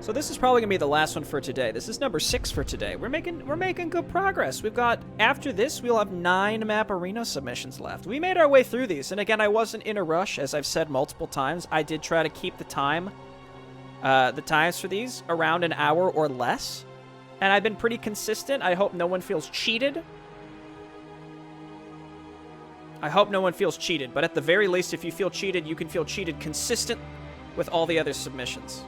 So this is probably gonna be the last one for today. This is number 6 for today. We're making good progress. We've got, after this, we'll have 9 Maporino submissions left. We made our way through these, and again, I wasn't in a rush, as I've said multiple times. I did try to keep the times for these around an hour or less, and I've been pretty consistent. I hope no one feels cheated. But at the very least, if you feel cheated, you can feel cheated consistent with all the other submissions.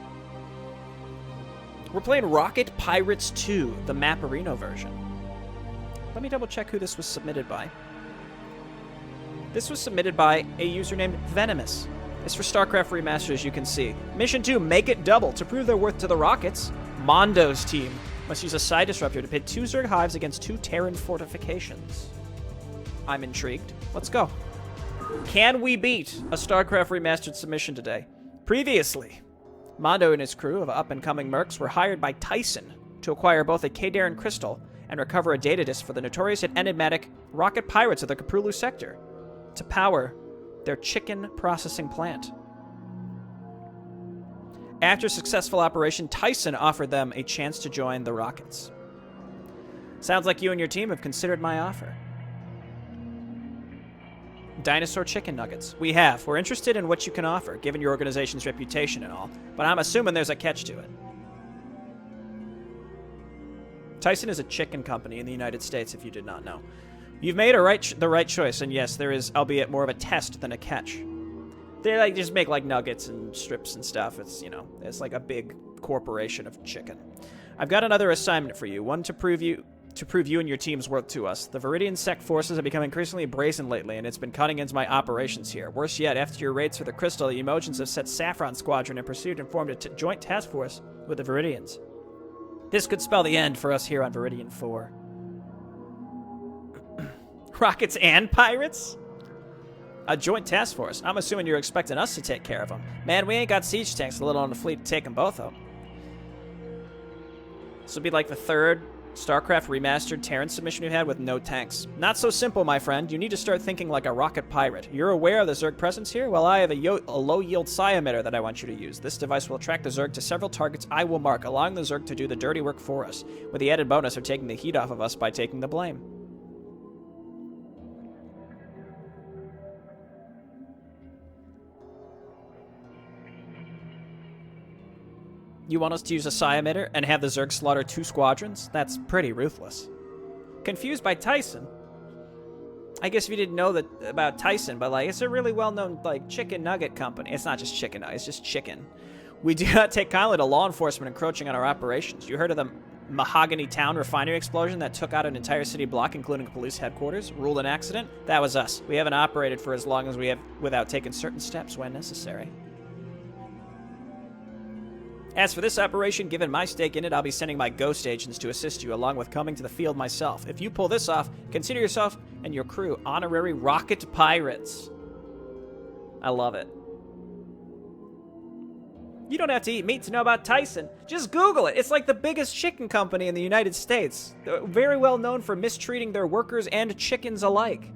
We're playing Rocket Pirates 2, the Maporino version. Let me double check who this was submitted by. This was submitted by a user named Venomous. It's for StarCraft Remastered, as you can see. Mission 2, make it double. To prove their worth to the Rockets, Mondo's team must use a side disruptor to pit 2 Zerg hives against 2 Terran fortifications. I'm intrigued. Let's go. Can we beat a StarCraft Remastered submission today? Previously, Mondo and his crew of up-and-coming mercs were hired by Tyson to acquire both a Kadaran crystal and recover a data disk for the notorious and enigmatic rocket pirates of the Kaprulu sector to power their chicken processing plant. After successful operation, Tyson offered them a chance to join the Rockets. Sounds like you and your team have considered my offer. Dinosaur chicken nuggets. We have. We're interested in what you can offer, given your organization's reputation and all, but I'm assuming there's a catch to it. Tyson is a chicken company in the United States, if you did not know. You've made the right choice, and yes, there is, albeit more of a test than a catch. They just make nuggets and strips and stuff. It's, it's like a big corporation of chicken. I've got another assignment for you, one to prove you and your team's worth to us. The Viridian sect forces have become increasingly brazen lately, and it's been cutting into my operations here. Worse yet, after your raids for the crystal, the Emojins have set Saffron Squadron in pursuit and formed a joint task force with the Viridians. This could spell the end for us here on Viridian 4. Rockets and pirates? A joint task force? I'm assuming you're expecting us to take care of them. Man, we ain't got siege tanks, let alone a fleet to take them both out. This will be like the 3rd StarCraft Remastered Terran submission we've had with no tanks. Not so simple, my friend. You need to start thinking like a rocket pirate. You're aware of the Zerg presence here? Well, I have a low-yield psi emitter that I want you to use. This device will attract the Zerg to several targets I will mark, allowing the Zerg to do the dirty work for us, with the added bonus of taking the heat off of us by taking the blame. You want us to use a psi emitter and have the Zerg slaughter 2 squadrons? That's pretty ruthless. Confused by Tyson? I guess if you didn't know about Tyson, but it's a really well-known chicken nugget company. It's not just chicken, it's just chicken. We do not take kindly to law enforcement encroaching on our operations. You heard of the Mahogany Town refinery explosion that took out an entire city block, including police headquarters? Ruled an accident? That was us. We haven't operated for as long as we have without taking certain steps when necessary. As for this operation, given my stake in it, I'll be sending my ghost agents to assist you, along with coming to the field myself. If you pull this off, consider yourself and your crew honorary rocket pirates. I love it. You don't have to eat meat to know about Tyson. Just Google it. It's like the biggest chicken company in the United States. They're very well known for mistreating their workers and chickens alike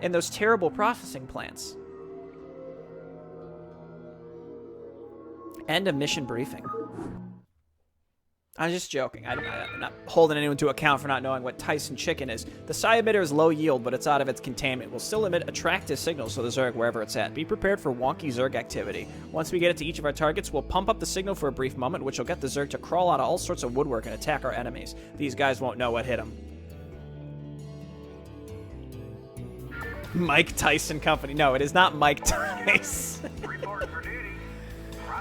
in those terrible processing plants. End of mission briefing. I'm just joking. I'm not holding anyone to account for not knowing what Tyson chicken is. The psi emitter is low yield, but it's out of its containment. We'll still emit attractive signals to the Zerg wherever it's at. Be prepared for wonky Zerg activity. Once we get it to each of our targets, we'll pump up the signal for a brief moment, which will get the Zerg to crawl out of all sorts of woodwork and attack our enemies. These guys won't know what hit them. Mike Tyson Company. No, it is not Mike Tyson.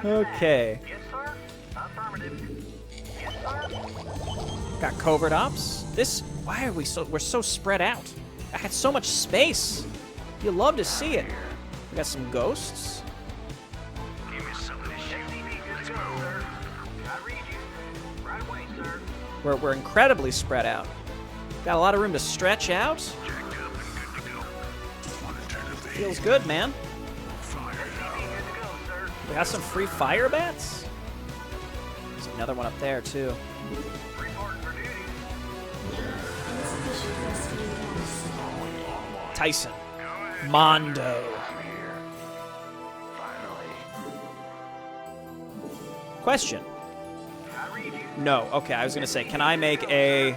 Okay. Yes, sir. Affirmative. Yes, sir. Got covert ops. Why are we're so spread out? I had so much space. You love to see it. We got some ghosts. Give me some of this shit. Let's go, sir. I read you. Right away, sir. We're incredibly spread out. Got a lot of room to stretch out. Feels good, man. We got some free fire bats? There's another one up there, too. Tyson. Mondo. Question. I read you. No. Okay, I was gonna say, can I make a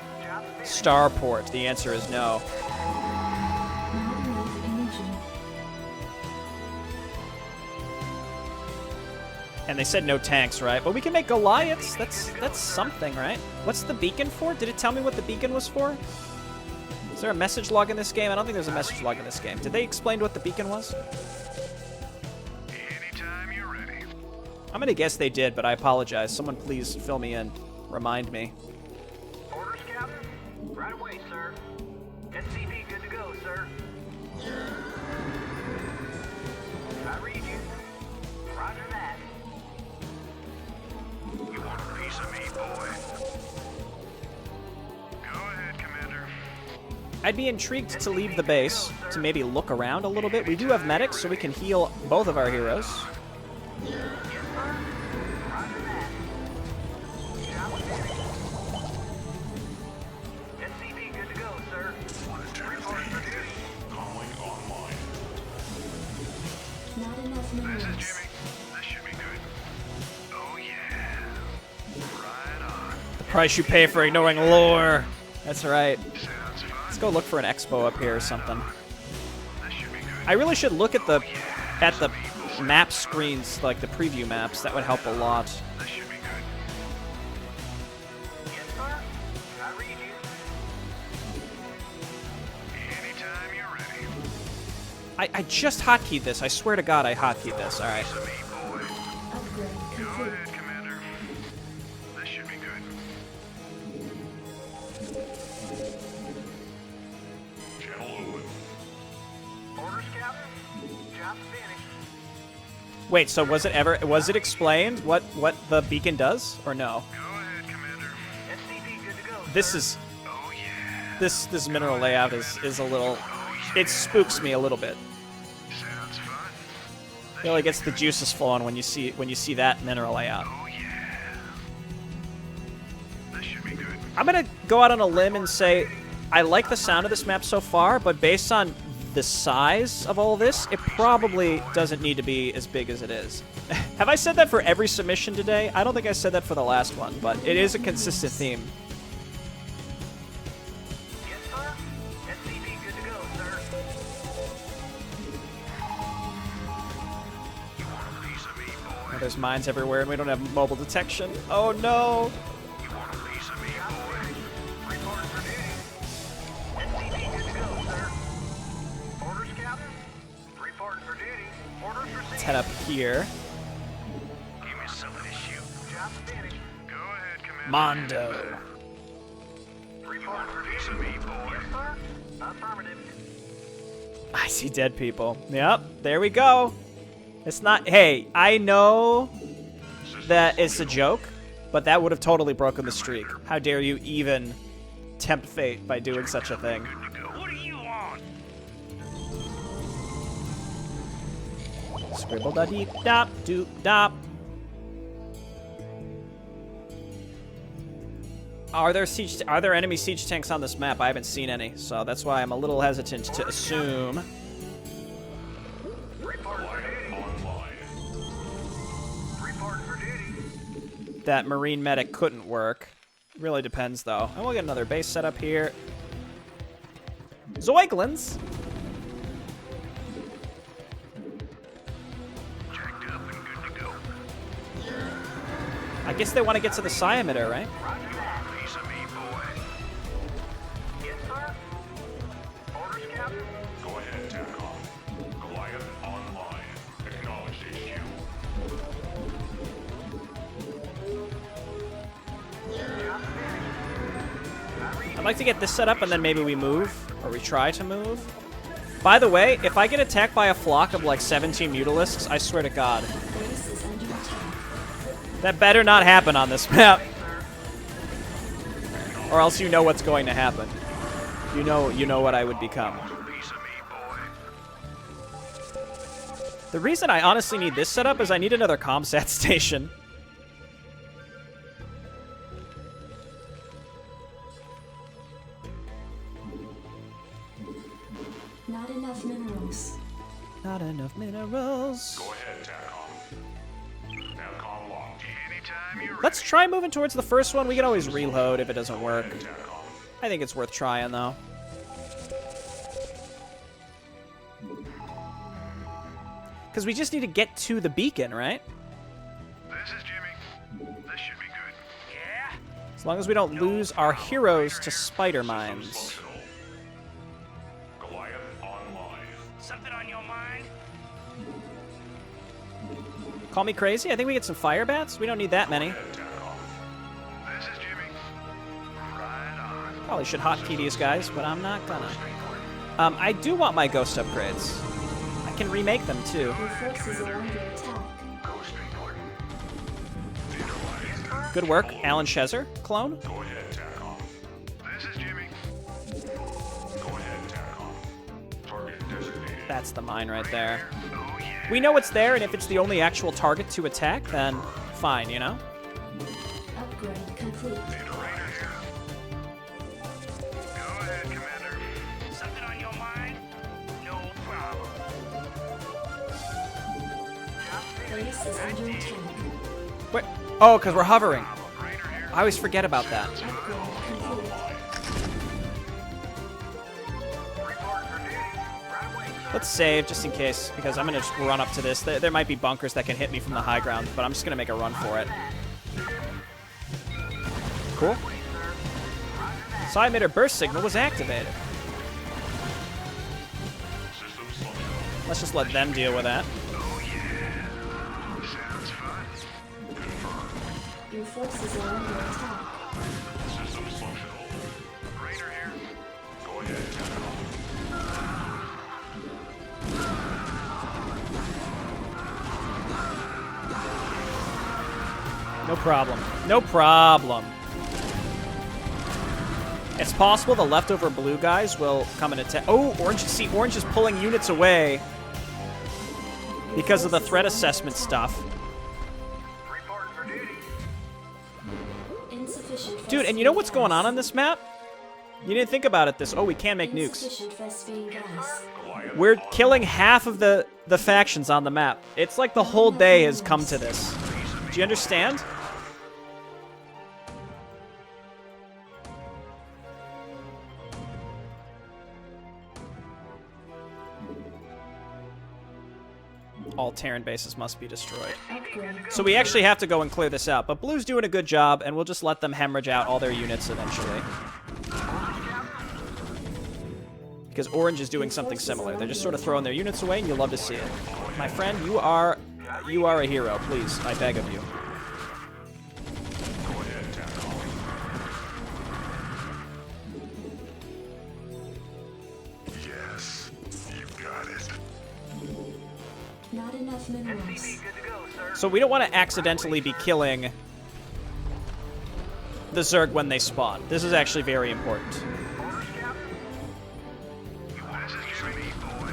starport? The answer is no. And they said no tanks, right? But we can make Goliaths. That's something, right? What's the beacon for? Did it tell me what the beacon was for? Is there a message log in this game? I don't think there's a message log in this game. Did they explain what the beacon was? Anytime you're ready. I'm gonna guess they did, but I apologize. Someone please fill me in. Remind me. Orders, Captain? Right away, sir. SCV good to go, sir. I read you. Roger that. You want a piece of me, boy? Go ahead, Commander. I'd be intrigued to leave the base to maybe look around a little bit. We do have medics, so we can heal both of our heroes. Yes, sir. Roger that. SCV good to go, sir. Report for duty. Calling online. Not enough This is minerals. Jimmy. This should be good. Oh, yeah. Right on. The price you pay for ignoring lore. That's right. Sounds fun. Let's go look for an expo up here or something. This should be good. I really should look at the map screens, like the preview maps. That would help a lot. This should be good. Yes, sir. I read you. Anytime you're ready. I just hotkeyed this. I swear to God, I hotkeyed this. All right. To me, boy. Upgrade Go complete. ahead, Commander. This should be good. Channel open. Orders, Captain. Job finished. Wait. So was it explained what the beacon does or no? Go ahead, Commander. SCV good to go, This sir. is Oh, yeah. this mineral layout is a little. It spooks me a little bit. Sounds fun. It really gets the juices flowing when you see that mineral layout. Oh, yeah. This should be good. I'm gonna go out on a limb and say I like the sound of this map so far, but based on the size of all this, it probably doesn't need to be as big as it is. Have I said that for every submission today? I don't think I said that for the last one, but it is a consistent theme. Yes, sir. SCV good to go, sir. You want a piece of me, boy? Oh, there's mines everywhere, and we don't have mobile detection. Oh no! You want a piece of me, boy? Report for duty. SCV good to go, sir. Orders, Captain? Reporting for duty. Orders received. Let's head up here. Give me something to shoot. Job finished. Go ahead, Commander. Mondo. Reporting for duty. Piece of me, boy. Yes, sir. Affirmative. I see dead people. Yep, there we go. It's not. Hey, I know that it's a joke, but that would have totally broken the streak. How dare you even tempt fate by doing such a thing? Good to go. What do you want? Scribble da dee dop doop dop. Are there enemy siege tanks on this map? I haven't seen any, so that's why I'm a little hesitant to assume. Report for duty. Online. Report for duty. That marine medic couldn't work. Really depends, though. And we'll get another base set up here. Zoiglins! Jacked up and good to go. I guess they want to get to the psi emitter, right? Roger that. Piece of me, boy. Yes, sir. Orders, Captain. Go ahead, TACOM. Goliath online. Acknowledged HQ. Job finished. I'd like to get this set up and then maybe we move, or we try to move. By the way, if I get attacked by a flock of like 17 mutalisks, I swear to God, Base is under attack. that better not happen on this map. Or else you know what's going to happen. You know what I would become. Piece of me, boy. The reason I honestly need this setup is I need another comsat station. Not enough minerals. Not enough minerals. Go ahead, TACOM. TACOM locked. Anytime you're Let's try moving towards the first one. We can always reload if it doesn't work. I think it's worth trying, though. Because we just need to get to the beacon, right? This is Jimmy. This should be good. Yeah? As long as we don't lose our heroes to spider mines. Functional. Goliath online. Something on your mind? Call me crazy? I think we get some fire bats. We don't need that many. This is Jimmy. Right on. Probably should hotkey these guys, but I'm not gonna. I do want my ghost upgrades. I can remake them, too. Your forces are under attack. Ghost report. Good work, Alan Shezer, clone. Go ahead, TACOM. This is Jimmy. Go ahead, TACOM. Target designated. That's the mine right there. Oh, yeah. We know it's there, and if it's the only actual target to attack, then fine, you know? Upgrade complete. Raider here. Go ahead, Commander. Something on your mind? No problem. Base is under attack. Wait. Oh, because we're hovering. Raider here. I always forget about that. Upgrade complete. Report for duty. Right away, sir. Let's save, just in case, because I'm going to just run up to this. There might be bunkers that can hit me from the high ground, but I'm just going to make a run for it. Cool. Psi emitter burst signal was activated. Systems functional. Let's just let them deal with that. Oh, yeah. Sounds fun. Your forces are under attack. Systems functional. Raider here. Go ahead, TACOM. No problem. No problem. It's possible the leftover blue guys will come and attack. Oh, Orange. See, Orange is pulling units away because of the threat assessment stuff. Report for duty. Insufficient. Dude, and you know what's going on this map? You didn't think about it this. Oh, we can make nukes. Insufficient phosphine gas. Goliath We're killing half of the factions on the map. It's like the whole day has come to this. Do you understand? All Terran bases must be destroyed. Upgrade. So we actually have to go and clear this out. But Blue's doing a good job, and we'll just let them hemorrhage out all their units eventually. Because Orange is doing something similar. They're just sort of throwing their units away, and you'll love to see it. My friend, you are a hero. Please, I beg of you. Go ahead, TACOM. Yes, you got it. Not enough minerals. Good to go, sir. So we don't want to accidentally be killing the Zerg when they spawn. This is actually very important. Orders, Captain? This is Jimmy, boy.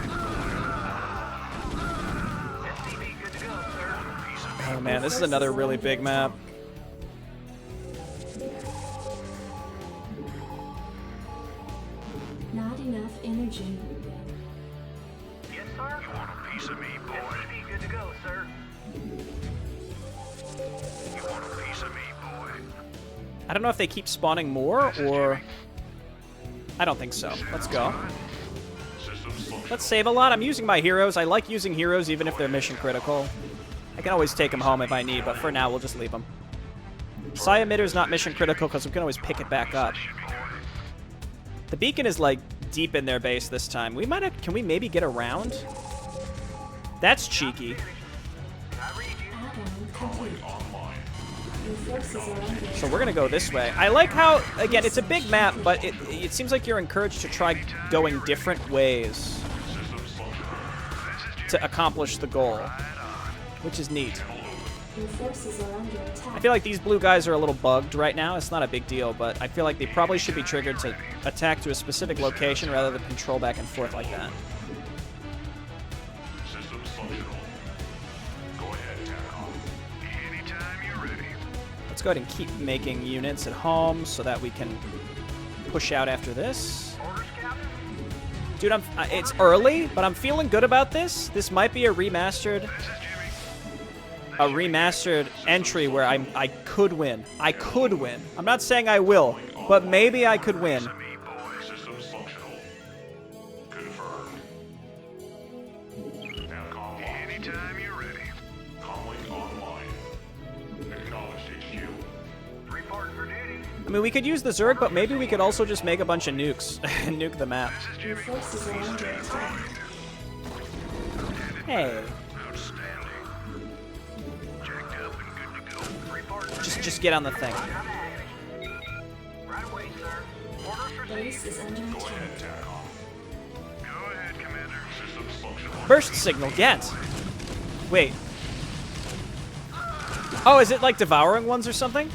SCV, good to go, sir. Oh man, this is another really big map. Not enough energy. Yes, sir. You want a piece of me, boy? SCV, good to go, sir. You want a piece of me, boy? I don't know if they keep spawning more, or... I don't think so. Let's go. Systems functional. Let's save a lot. I'm using my heroes. I like using heroes even if they're mission critical. I can always take them home if I need, but for now, we'll just leave them. Psi emitter's not mission critical because we can always pick it back up. The beacon is, like, deep in their base this time. We might have... Can we maybe get around? That's cheeky. Add-on complete. Your forces are under So we're going to go this way. I like how, again, it's a big map, but it seems like you're encouraged to try going different ways Systems functional. to accomplish the goal, which is neat. Your forces are under attack. I feel like these blue guys are a little bugged right now. It's not a big deal, but I feel like they probably should be triggered to attack to a specific location rather than control back and forth like that. Systems functional. Go ahead, TACOM. Anytime you're ready. Let's go ahead and keep making units at home so that we can push out after this. Orders, Captain? Dude, it's early, but I'm feeling good about this. This might be a remastered This is Jimmy. a remastered entry where I could win. I could win. I'm not saying I will, but maybe I could win. Systems functional. Confirmed. Now online. Anytime you're ready. Comlink online. Acknowledged HQ. Reporting for duty. I mean, we could use the Zerg, but maybe we could also just make a bunch of nukes and nuke the map. Your forces are under attack. Hey, Outstanding. Jacked up and good to go. Reporting for just get on the thing. right away, sir. Orders received. Base is under Go attack. ahead, TACOM. Go ahead, Commander. Systems functional. Burst signal, get. Wait. Oh, is it like devouring ones or something?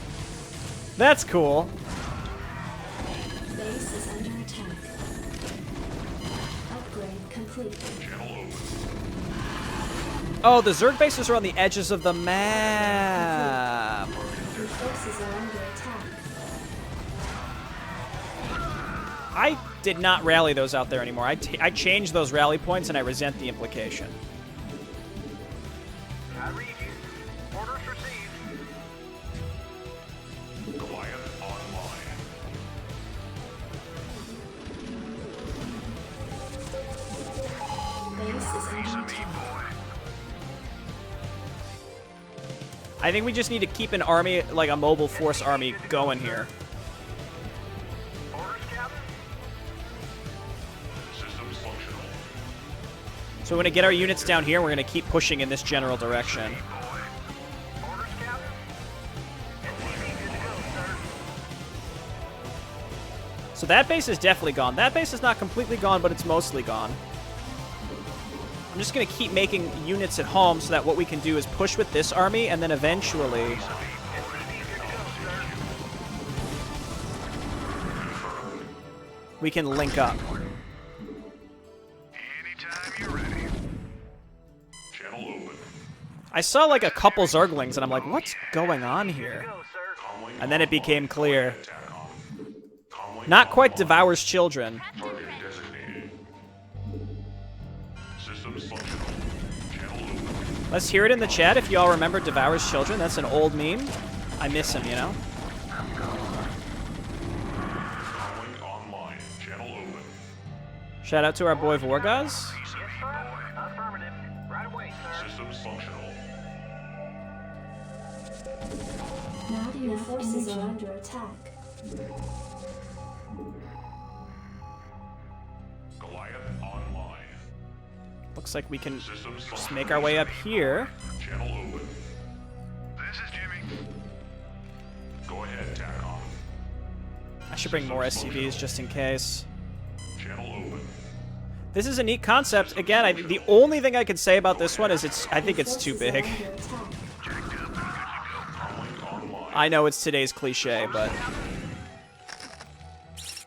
That's cool. Base is under attack. Upgrade complete. Channel open. Oh, the Zerg bases are on the edges of the map. Your forces are under attack. I did not rally those out there anymore. I changed those rally points, and I resent the implication. I read you. Orders received. Goliath online. Base is under attack. I think we just need to keep an army, like a mobile force army, going here. Orders, Captain. Systems functional. So we're going to get our units down here. We're going to keep pushing in this general direction. Orders, Captain. SCV good to go, sir. So that base is definitely gone. That base is not completely gone, but it's mostly gone. I'm just going to keep making units at home so that what we can do is push with this army, and then eventually... we can link up. Anytime you're ready. Channel open. I saw like a couple Zerglings, and I'm like, what's going on here? Go, sir. Comlink And then it became clear. TACOM. Comlink Not quite online. Devour's children. Target designated. Systems functional. Channel open. Let's hear it in the chat if y'all remember Devour's children. That's an old meme. I miss him, you know? Comlink online. Channel open. Shout out to our boy Vorgaz. Yes, sir. Affirmative. Right away, sir. Systems functional. Your forces are under attack. Goliath online. Looks like we can Systems just functional. make our way up here. Channel open. This is Jimmy. Go ahead, TACOM. I should bring more SCVs just in case. Channel open. This is a neat concept. Again, the only thing I can say about this one is I think it's too Forces are big. under attack. Comlink online. I know it's today's cliche, but...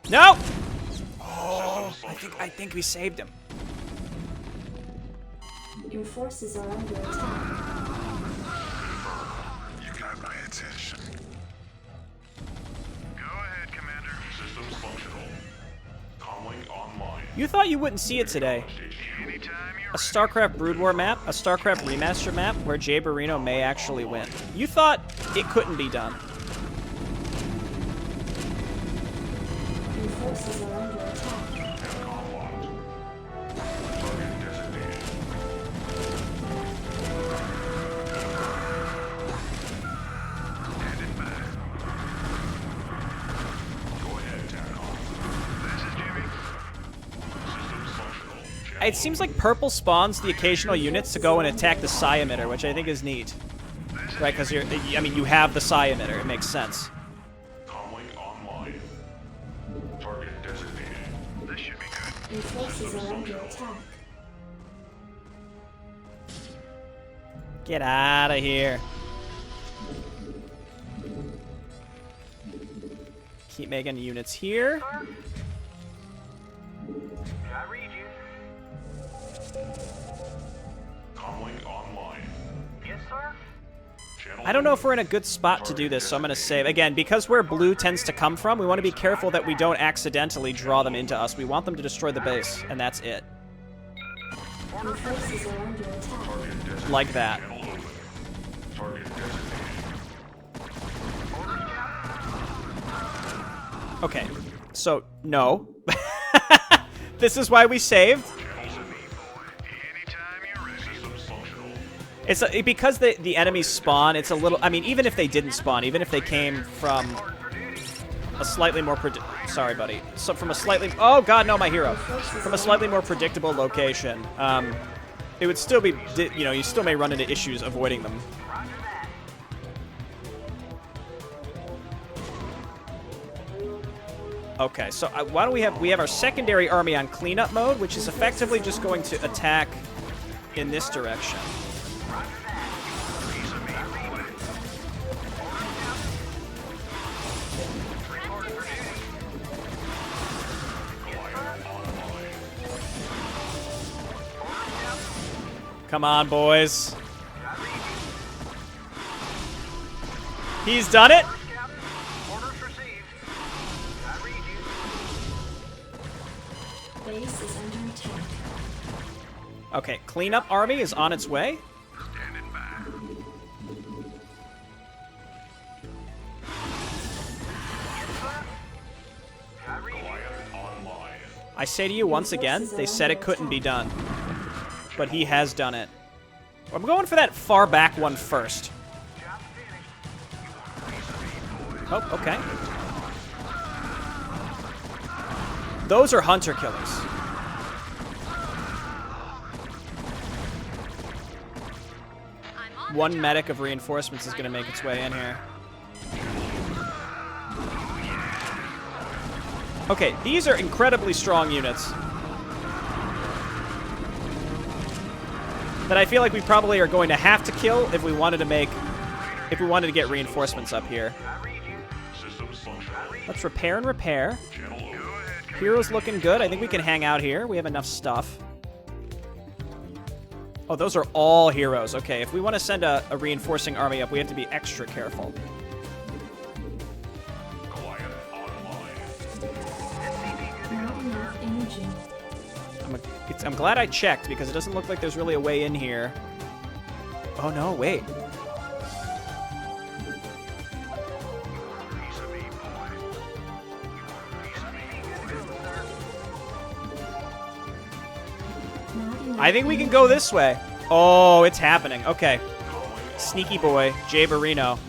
No! Oh, I think we saved him. Your forces are under attack. You got my attention. Go ahead, Commander. Systems functional. Comlink online. You thought you wouldn't see it today. Anytime you're A StarCraft Brood War map, a StarCraft Remastered map, where Maporino may actually win. You thought it couldn't be done. Your forces are under attack. TACOM locked. Target designated. standing by. Go ahead, TACOM. This is Jimmy. Systems functional. Channel It seems like purple spawns the occasional units to go and attack the Psi emitter, which I think is neat. Right, because you have the Psi emitter. It makes sense. Comlink online. Target designated. This should be good. Your forces are under attack. Get out of here. Keep making units here. Sir? I read you. Comlink online. Yes, sir. Channel I don't know if we're in a good spot to do this, so I'm going to save. Again, because where blue tends to come from, we want to be careful that we don't accidentally draw them into us. We want them to destroy the base, and that's it. Your forces are under attack. Target designated. Like that. Channel open. Okay, so no. This is why we saved. It's because the enemies spawn. It's a little. I mean, even if they didn't spawn, even if they came from a slightly more sorry, buddy. So from a slightly. Oh God, no, my hero. From a slightly more predictable location, it would still be. You know, you still may run into issues avoiding them. Okay, so why don't we have our secondary army on cleanup mode, which is effectively just going to attack in this direction. Come on, boys. He's done it. Base is under attack. Okay, cleanup army is on its way. Standing by. I say to you once again, they said it couldn't be done. But he has done it. I'm going for that far back one first. Oh, okay. Those are hunter killers. One medic of reinforcements is going to make its way in here. Okay, these are incredibly strong units. That I feel like we probably are going to have to kill if we wanted to get reinforcements up here. Let's repair and repair. Hero's looking good. I think we can hang out here. We have enough stuff. Oh, those are all heroes. Okay, if we want to send a reinforcing army up, we have to be extra careful. Not enough energy. I'm glad I checked, because it doesn't look like there's really a way in here. Oh, no, wait. I think we can go this way. Oh, it's happening. Okay. Sneaky boy, Jay Barino.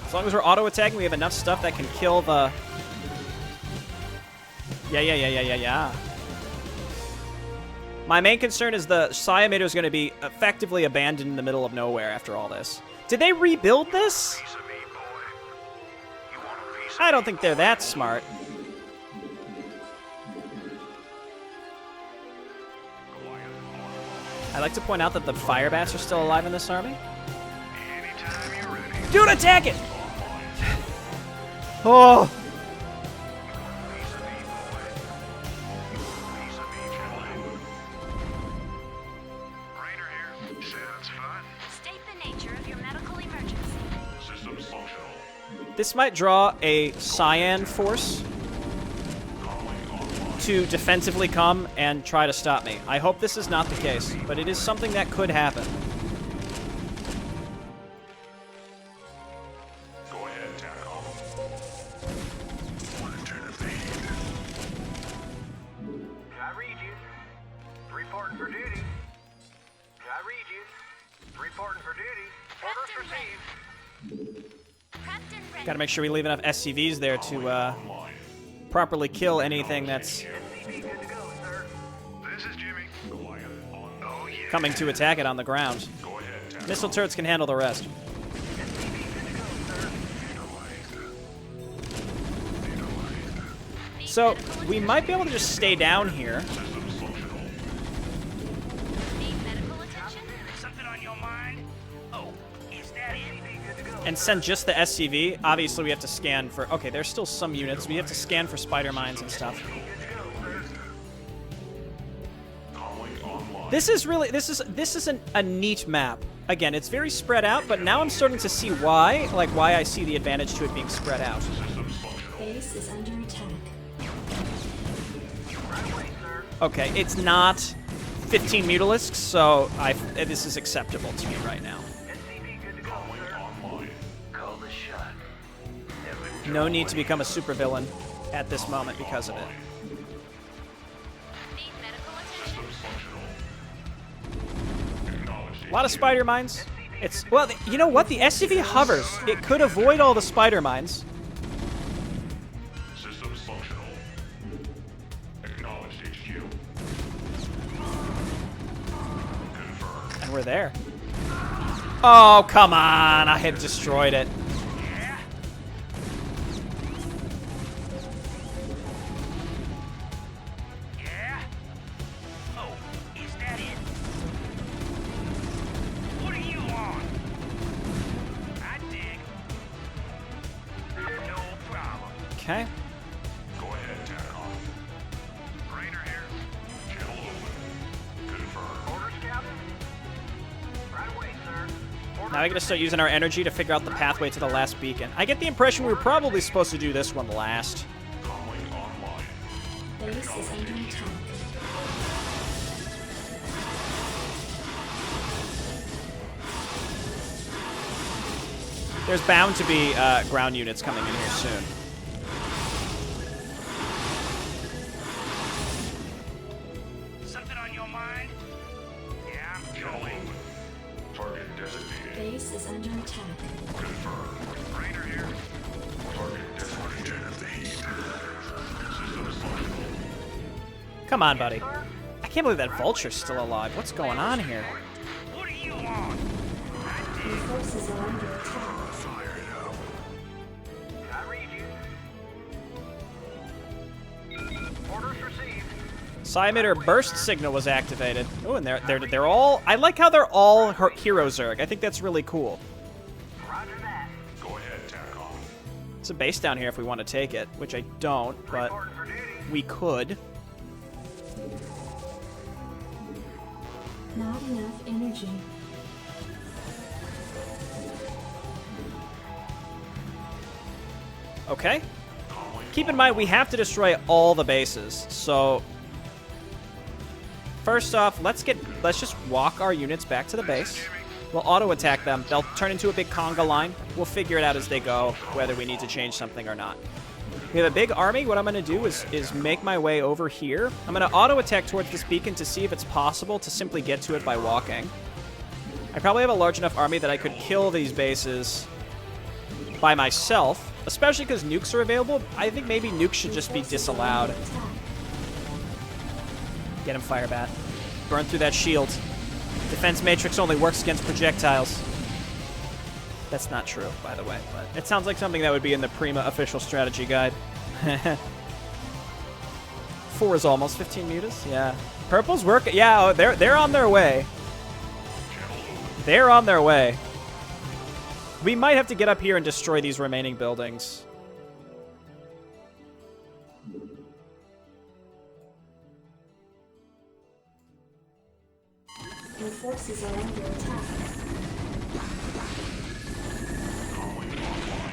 As long as we're auto-attacking, we have enough stuff that can kill the... Yeah. My main concern is the Siamator is going to be effectively abandoned in the middle of nowhere after all this. Did they rebuild this? I don't think they're that smart. I'd like to point out that the fire bats are still alive in this army. Dude, attack it! Oh! Rainer here. Sounds fun. State the nature of your medical emergency. Systems functional. This might draw a Cyan force to defensively come and try to stop me. I hope this is not the case, but it is something that could happen. Go ahead, TACOM. I read you. Reporting for duty. I read you. Reporting for duty. Orders received. Prepped and ready. Gotta make sure we leave enough SCVs there to properly kill anything that's SCV good to go, sir. This is Jimmy. Oh, yeah. coming to attack it on the ground. Go ahead, TACOM. Missile turrets can handle the rest. So, we might be able to just stay down here. Systems functional. Need medical attention? Something on your mind? Oh, is that it? Good to go. And send just the SCV. Obviously, we have to scan for... Okay, there's still some units. We have to scan for spider mines and stuff. Comlink online. This is really... This is a neat map. Again, it's very spread out, but now I'm starting to see why. Like, why I see the advantage to it being spread out. Systems functional. Base is under attack. Okay, it's not 15 mutalisks, so this is acceptable to me right now. SCV good to go, sir. Online. Call the shot. No need to become a supervillain at this moment because of it. Need medical attention? Functional. Acknowledge A lot of spider mines. It's well, you know what? The SCV hovers. It could avoid all the spider mines. Systems functional. Acknowledged HQ. Confirmed. And we're there. Oh, come on. I had destroyed it. Yeah? Yeah? Oh, is that it? What are you on? I dig. No problem. Okay. Go ahead, TACOM. Raider here. Channel open. Confirmed. Orders, Captain? Right away, sir. Now I gotta start using our energy to figure out the pathway to the last beacon. I get the impression we were probably supposed to do this one last. Comlink online. Base is under attack. There's bound to be ground units coming in here soon. Something on your mind? Yeah, I'm Channel going. open. Target designated. Base is under attack. Confirmed. Raider here. Target designated. Of the heat. Systems functional. Come on, buddy. I can't believe that vulture's still alive. What's going on here? What are you on? Your forces are under attack. I read you. Orders received. Psi-emitter burst signal was activated. Oh, and they're all. I like how they're all hero Zerg. I think that's really cool. Roger that. Go ahead, TACOM. It's a base down here if we want to take it, which I don't, but Reporting for duty. we could. Not enough energy. Okay. Keep in mind, we have to destroy all the bases. So, first off, let's just walk our units back to the base. We'll auto-attack them. They'll turn into a big conga line. We'll figure it out as they go, whether we need to change something or not. We have a big army. What I'm going to do is make my way over here. I'm going to auto-attack towards this beacon to see if it's possible to simply get to it by walking. I probably have a large enough army that I could kill these bases by myself, especially because nukes are available. I think maybe nukes should just be disallowed. Get him, Firebat. Burn through that shield. Defense Matrix only works against projectiles. That's not true, by the way, but it sounds like something that would be in the Prima official strategy guide. 4 is almost 15 mutas, yeah. Purple's work, yeah, they're on their way. They're on their way. We might have to get up here and destroy these remaining buildings. Your forces are under attack.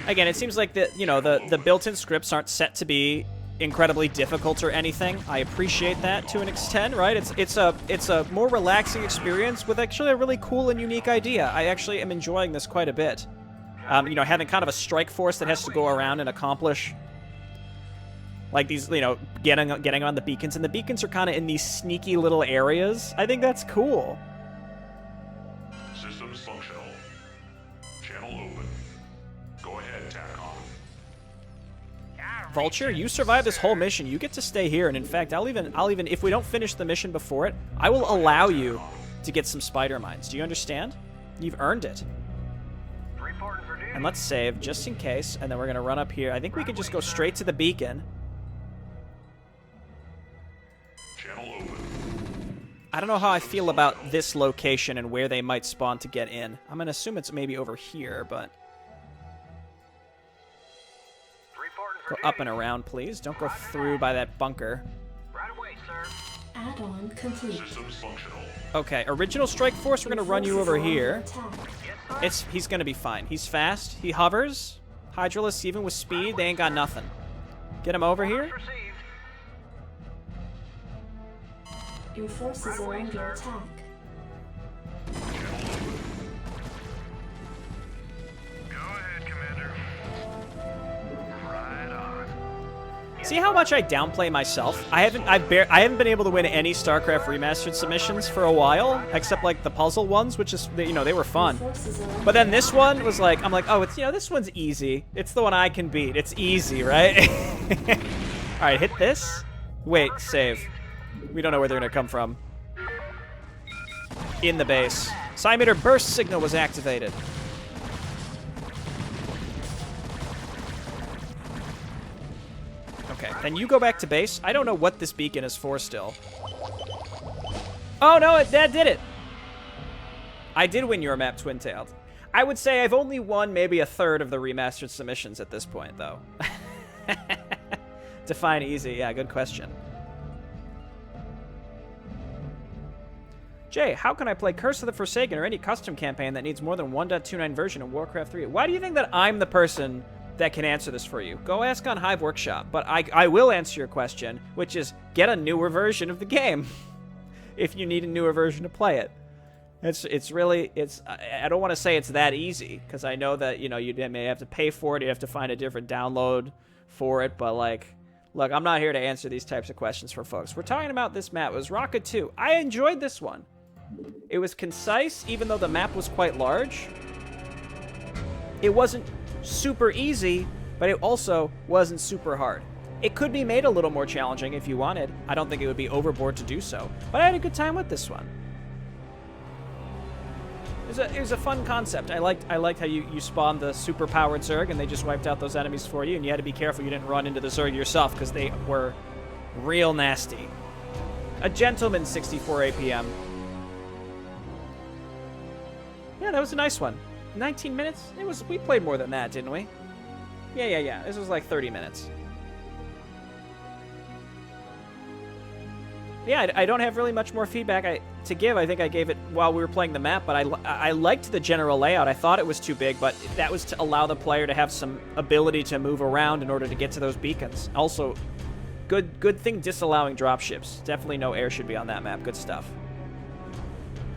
Again, it seems like the built-in scripts aren't set to be incredibly difficult or anything. I appreciate that to an extent, right? It's a more relaxing experience with actually a really cool and unique idea. I actually am enjoying this quite a bit. Having kind of a strike force that has to go around and accomplish like these, getting on the beacons, and the beacons are kind of in these sneaky little areas. I think that's cool. Systems functional. Channel open. Go ahead, TACOM. Vulture, you survived this whole mission. You get to stay here, and in fact, I'll even if we don't finish the mission before it, I will allow you to get some spider mines. Do you understand? You've earned it. Reporting for duty. And let's save just in case, and then we're gonna run up here. I think we can just go straight to the beacon. Channel open. I don't know how I feel about this location and where they might spawn to get in. I'm gonna assume it's maybe over here, but Reporting for go duty. up and around, please. Don't go through by that bunker. Right away, sir. Add-on complete. Systems functional. Okay, original strike force. We're gonna run you over here. Yes, sir. He's gonna be fine. He's fast. He hovers. Hydralisk, even with speed, they ain't got nothing. Get him over here. Received. Your forces are under attack. Go ahead, Commander. Right on. See how much I downplay myself? I haven't been able to win any StarCraft Remastered submissions for a while, except like the puzzle ones, which is, you know, they were fun. Forces are under But then this one was like, I'm like, oh, it's, you know, this one's easy. It's the one I can beat. It's easy, right? All right, hit this. Wait, save. We don't know where they're gonna come from. In the base. Psymeter burst signal was activated. Okay, then you go back to base. I don't know what this beacon is for still. Oh, no, that did it. I did win your map, Twin-Tailed. I would say I've only won maybe a third of the remastered submissions at this point, though. Define easy. Yeah, good question. Jay, how can I play Curse of the Forsaken or any custom campaign that needs more than 1.29 version of Warcraft 3? Why do you think that I'm the person that can answer this for you? Go ask on Hive Workshop. But I will answer your question, which is get a newer version of the game if you need a newer version to play it. It's really, I don't want to say it's that easy, because I know that, you know, you may have to pay for it, you have to find a different download for it, but like, look, I'm not here to answer these types of questions for folks. We're talking about this map. It was Rocket 2. I enjoyed this one. It was concise, even though the map was quite large. It wasn't super easy, but it also wasn't super hard. It could be made a little more challenging if you wanted. I don't think it would be overboard to do so, but I had a good time with this one. It was a fun concept. I liked how you spawned the super-powered Zerg, and they just wiped out those enemies for you, and you had to be careful you didn't run into the Zerg yourself, because they were real nasty. A gentleman 64 APM. Yeah, that was a nice one. 19 minutes? We played more than that, didn't we? Yeah. This was like 30 minutes. Yeah, I don't have really much more feedback to give. I think I gave it while we were playing the map, but I liked the general layout. I thought it was too big, but that was to allow the player to have some ability to move around in order to get to those beacons. Also, good thing disallowing dropships. Definitely no air should be on that map. Good stuff.